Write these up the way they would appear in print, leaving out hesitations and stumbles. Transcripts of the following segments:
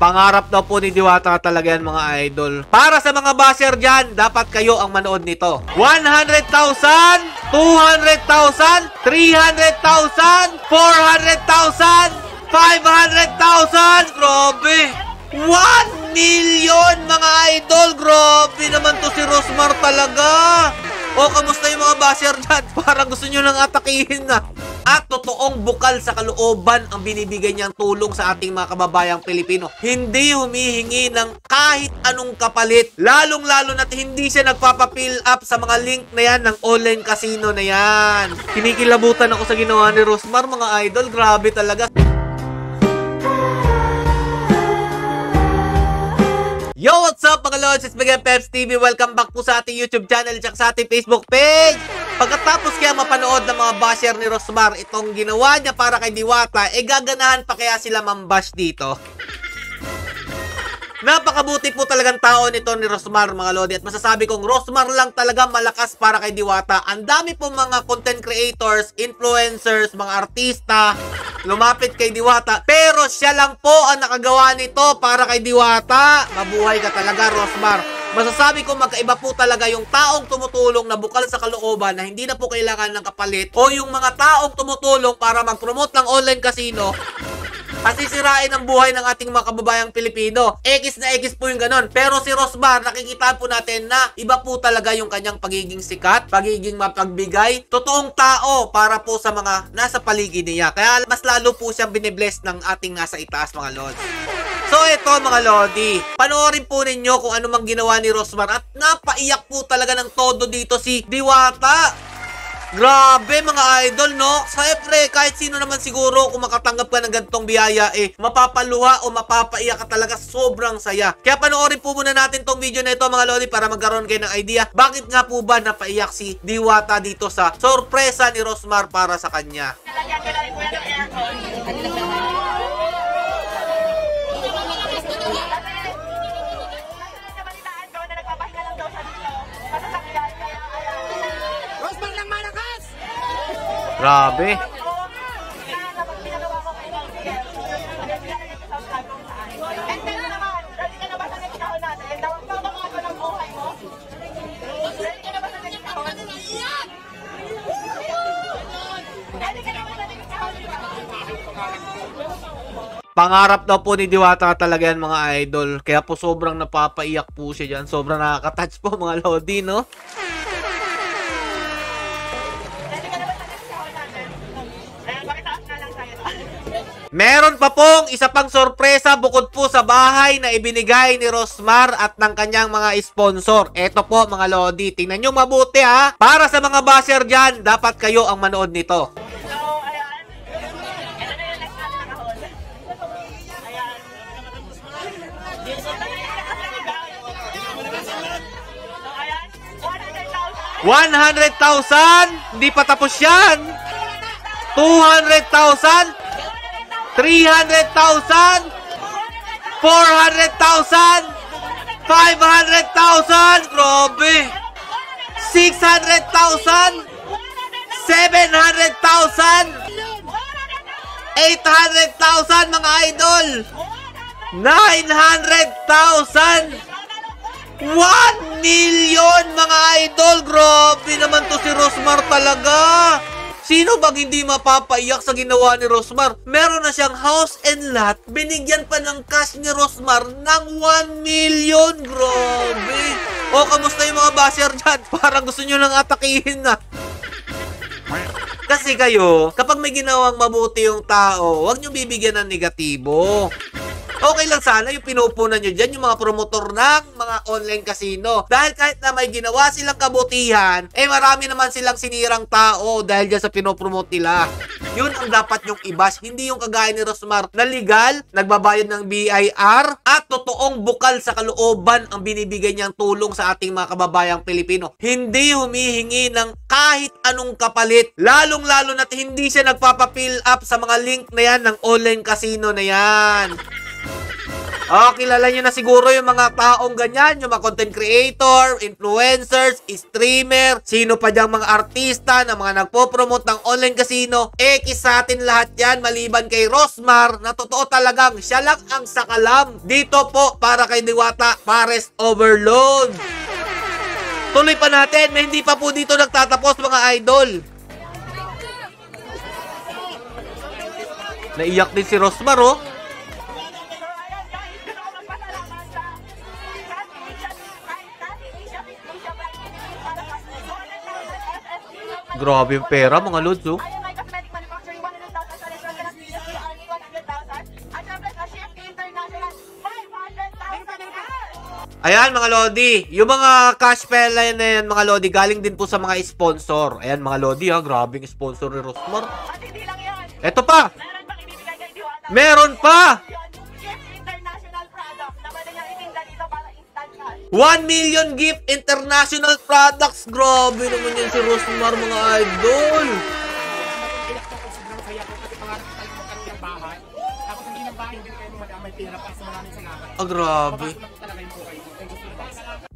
Pangarap daw po ni Diwata talaga yan mga idol. Para sa mga basher dyan, dapat kayo ang manood nito. 100,000, 200,000, 300,000, 400,000, 500,000. Grabe. 1 million mga idol. Grabe naman to si Rosmar talaga. O, kamusta yung mga basher dyan? Parang gusto nyo nang atakihin na. At totoong bukal sa kalooban ang binibigay niyang tulong sa ating mga kababayang Pilipino. Hindi humihingi ng kahit anong kapalit. Lalong-lalo na't hindi siya nagpapapill up sa mga link na yan ng online casino na yan. Kinikilabutan ako sa ginawa ni Rosmar mga idol. Grabe talaga. Yo, what's up mga lods? It's Miguel Peps TV. Welcome back po sa ating YouTube channel at sa ating Facebook page. Pagkatapos kaya mapanood ng mga basher ni Rosmar itong ginawa niya para kay Diwata, gaganahan pa kaya sila mambash dito? Napakabuti po talagang tao nito ni Rosmar mga lodi, at masasabi kong Rosmar lang talaga malakas para kay Diwata. Ang dami po mga content creators, influencers, mga artista lumapit kay Diwata, pero siya lang po ang nakagawa nito para kay Diwata. Mabuhay ka talaga, Rosmar. Masasabi ko magkaiba po talaga yung taong tumutulong na bukal sa kalooban na hindi na po kailangan ng kapalit, o yung mga taong tumutulong para mag-promote ng online casino at sisirain ang buhay ng ating mga kababayang Pilipino. X na X po yung ganon. Pero si Rosmar, nakikita po natin na iba po talaga yung kanyang pagiging sikat, pagiging mapagbigay, totoong tao para po sa mga nasa paligid niya. Kaya mas lalo po siyang binibless ng ating nasa itaas mga lodi. So ito mga lodi, panoorin po ninyo kung ano mang ginawa ni Rosmar, at napaiyak po talaga ng todo dito si Diwata. Grabe mga idol, no? Siyempre, kahit sino naman siguro kung makatanggap ka ng ganitong biyaya, mapapaluha o mapapaiyak ka talaga. Sobrang saya. Kaya panoorin po muna natin tong video na ito mga lodi para magkaroon kayo ng idea bakit nga po ba napaiyak si Diwata dito sa sorpresa ni Rosmar para sa kanya. Grabe. Pangarap daw po ni Diwata talaga yan mga idol. Kaya po sobrang napapaiyak po siya dyan. Sobrang nakaka-touch po mga lodi, no? Meron pa pong isa pang sorpresa bukod po sa bahay na ibinigay ni Rosmar at ng kanyang mga sponsor. Eto po mga lodi, tingnan nyo mabuti ha. Para sa mga basher dyan, dapat kayo ang manood nito. So, ayan. Ito na yung next natin nakahol. Ayan. 100,000. Hindi pa tapos yan. 200,000. 300,000, 400,000, 500,000, grabe, 600,000, 700,000, 800,000 mga idol, 900,000, 1 million mga idol. Grabe naman to si Rosmar talaga. Sino bang hindi mapapaiyak sa ginawa ni Rosmar? Meron na siyang house and lot. Binigyan pa ng cash ni Rosmar ng 1 million. Grabe. O, kamusta yung mga basher dyan? Parang gusto nyo nang atakihin na. Kasi kayo, kapag may ginawang mabuti yung tao, huwag nyo bibigyan ng negatibo. Okay lang sana yung pinupunan nyo dyan, yung mga promotor ng mga online casino. Dahil kahit na may ginawa silang kabutihan, marami naman silang sinirang tao dahil dyan sa pinopromote nila. Yun ang dapat yung i-bash, hindi yung kagaya ni Rosmar na legal, nagbabayad ng BIR, at totoong bukal sa kalooban ang binibigay niyang tulong sa ating mga kababayang Pilipino. Hindi humihingi ng kahit anong kapalit. Lalong-lalo na't hindi siya nagpapapill up sa mga link na yan ng online casino na yan. Oh, kilala nyo na siguro yung mga taong ganyan, yung mga content creator, influencers, streamer, sino pa diyang mga artista na mga nagpo-promote ng online casino. Sa atin lahat yan, maliban kay Rosmar, na totoo talagang siya lang ang sakalam. Dito po, para kay Diwata, Pares Overload. Tuloy pa natin, na hindi pa po dito nagtatapos mga idol. Naiyak din si Rosmar, oh. Grabe yung pera, mga lods, oh. Ayan, mga lodi. Yung mga cash pela na yan, mga lodi, galing din po sa mga sponsor. Ayan, mga lodi, ha. Grabing sponsor ni Rosmar. At hindi lang yan. Eto pa. Meron pang ibibigay kay Diwata. Meron pa. Gift international product na pwede niya itinda dito para instant cash. 1 million gift international products. Grabe naman yan si Rosmar, mga idol. Grabe.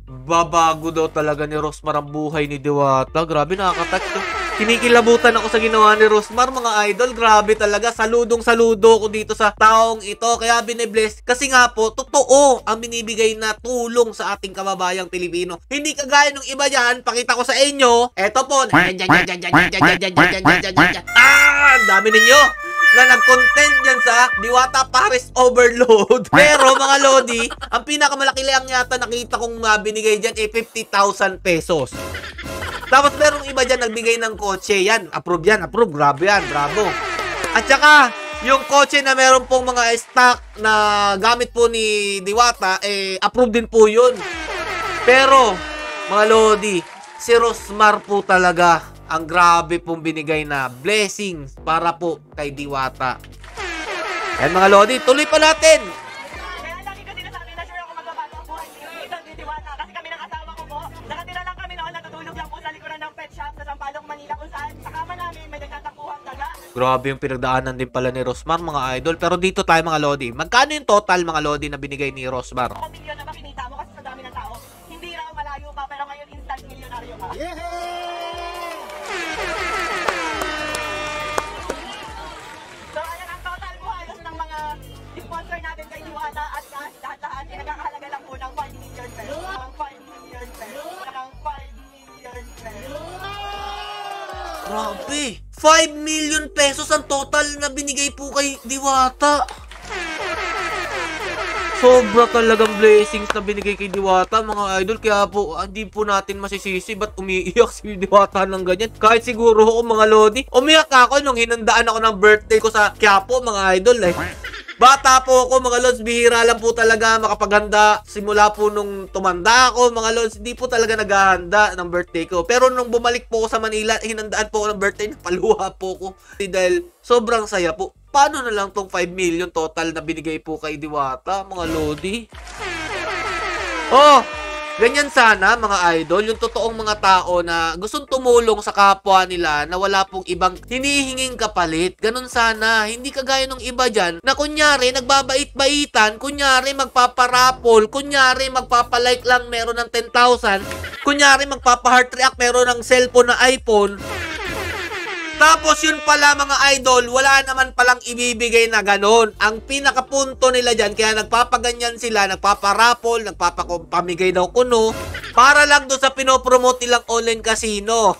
Babago daw talaga ni Rosmar ang buhay ni Diwata. Grabe, nakakatouch to. Kinikilabutan ako sa ginawa ni Rosmar, mga idol. Grabe talaga. Saludong-saludo ko dito sa taong ito. Kaya binibless. Kasi nga po, totoo ang binibigay na tulong sa ating kababayang Pilipino. Hindi kagaya nung iba dyan. Pakita ko sa inyo. Eto po. Ang dami ninyo na nag-content dyan sa Diwata Pares Overload. Pero mga lodi, ang pinakamalaki lang yata nakita kong binigay dyan ay 50,000 pesos. Tapos merong iba dyan nagbigay ng kotse. Yan, approve yan, approve. Grabe yan, bravo. At saka, yung kotse na meron pong mga stock na gamit po ni Diwata, approve din po yun. Pero, mga lodi, si Rosmar po talaga ang grabe pong binigay na blessings para po kay Diwata. Ayan, mga lodi, tuloy pa natin. Kaya lagi ko sinasabi na sure ako magbabago ang buhay dito ni Diwata. Kasi kami ng asawa ko po, nakatira lang kami noon, natutulog lang po sa likuran ng pet shop sa Sampaloc, Manila, kung saan sa kama namin may nagtatakbuhang daga. Grabe yung pinagdaanan din pala ni Rosmar, mga idol. Pero dito tayo, mga lodi. Magkano yung total, mga lodi, na binigay ni Rosmar? 1 milyon na makinita mo kasi sa dami ng tao. Hindi raw malayo pa, pero ngayon instant milyonaryo ka. So ayan ang total po halos ng mga sponsor natin kay Diwata at lahat-lahat ay nagkakahalaga lang po ng 5 million pesos. Ang 5 million pesos. Ang 5 million pesos. Grabe! 5 million pesos ang total na binigay po kay Diwata. Sobra talagang blessings na binigay kay Diwata, mga idol. Kaya po, hindi po natin masisisi ba't umiiyak si Diwata ng ganyan. Kahit siguro ako, mga lodi, umiyak ako nung hinandaan ako ng birthday ko sa Quiapo, mga idol. Bata po ako, mga lods, bihira lang po talaga makapaghanda. Simula po nung tumanda ako, mga lods, hindi po talaga naghahanda ng birthday ko. Pero nung bumalik po ako sa Manila, hinandaan po ako ng birthday, napaluha po ako. Dahil sobrang saya po. Paano na lang tong 5 million total na binigay po kay Diwata, mga lodi? Oh, ganyan sana, mga idol, yung totoong mga tao na gustong tumulong sa kapwa nila na wala pong ibang hinihinging kapalit. Ganun sana. Hindi kagaya nung iba dyan na kunyari nagbabait-baitan, kunyari magpaparapol, kunyari magpapalike lang meron ng 10,000, kunyari magpapa-heart react meron ng cellphone na iPhone. Tapos yun pala, mga idol, wala naman palang ibibigay na ganon. Ang pinakapunto nila dyan, kaya nagpapaganyan sila, nagpaparapol, nagpapamigay daw kuno, para lang doon sa pinopromote nilang online casino.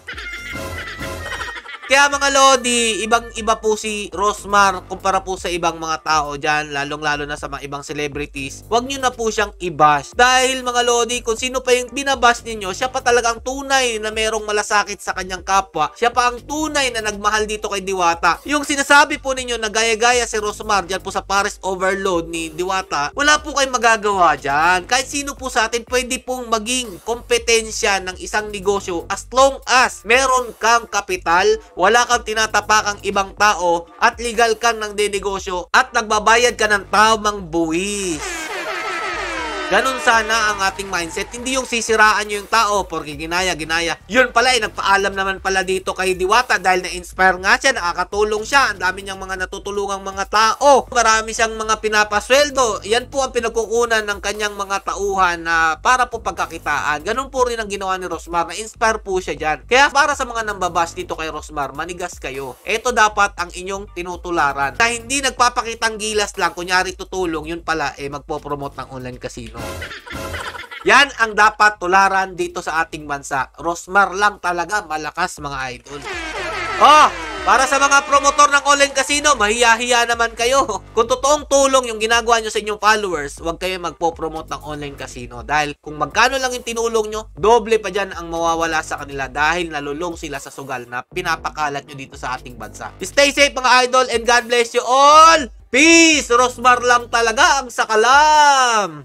Kaya mga lodi, ibang-iba po si Rosmar kumpara po sa ibang mga tao dyan, lalong-lalo na sa mga ibang celebrities. Huwag nyo na po siyang i-bash. Dahil mga lodi, kung sino pa yung binabash ninyo, siya pa talagang tunay na merong malasakit sa kanyang kapwa. Siya pa ang tunay na nagmahal dito kay Diwata. Yung sinasabi po ninyo na gaya-gaya si Rosmar dyan po sa Pares Overload ni Diwata, wala po kayong magagawa dyan. Kahit sino po sa atin pwede pong maging kompetensya ng isang negosyo as long as meron kang kapital, wala kang tinatapakang ibang tao at legal kang ng denegosyo at nagbabayad ka ng tamang buwis. Ganun sana ang ating mindset. Hindi yung sisiraan nyo yung tao porque ginaya. Yun pala nagpaalam naman pala dito kay Diwata dahil na-inspire nga siya, nakakatulong siya. Ang dami niyang mga natutulungang mga tao. Marami siyang mga pinapasweldo. Yan po ang pinagkukunan ng kanyang mga tauhan na para po pagkakitaan. Ganun po rin ang ginawa ni Rosmar. Na-inspire po siya dyan. Kaya para sa mga nambabash dito kay Rosmar, manigas kayo. Ito dapat ang inyong tinutularan. Na hindi nagpapakitang gilas lang, kunyari tutulong, yun pala magpo-promote ng online casino. Yan ang dapat tularan dito sa ating bansa. Rosmar lang talaga malakas, mga idol. Para sa mga promotor ng online casino, mahiya-hiya naman kayo. Kung totoong tulong yung ginagawa nyo sa inyong followers, huwag kayo magpo-promote ng online casino. Dahil kung magkano lang yung tinulong nyo, doble pa dyan ang mawawala sa kanila dahil nalulong sila sa sugal na pinapakalat nyo dito sa ating bansa. Stay safe, mga idol, and God bless you all! Peace! Rosmar lang talaga ang sakalam!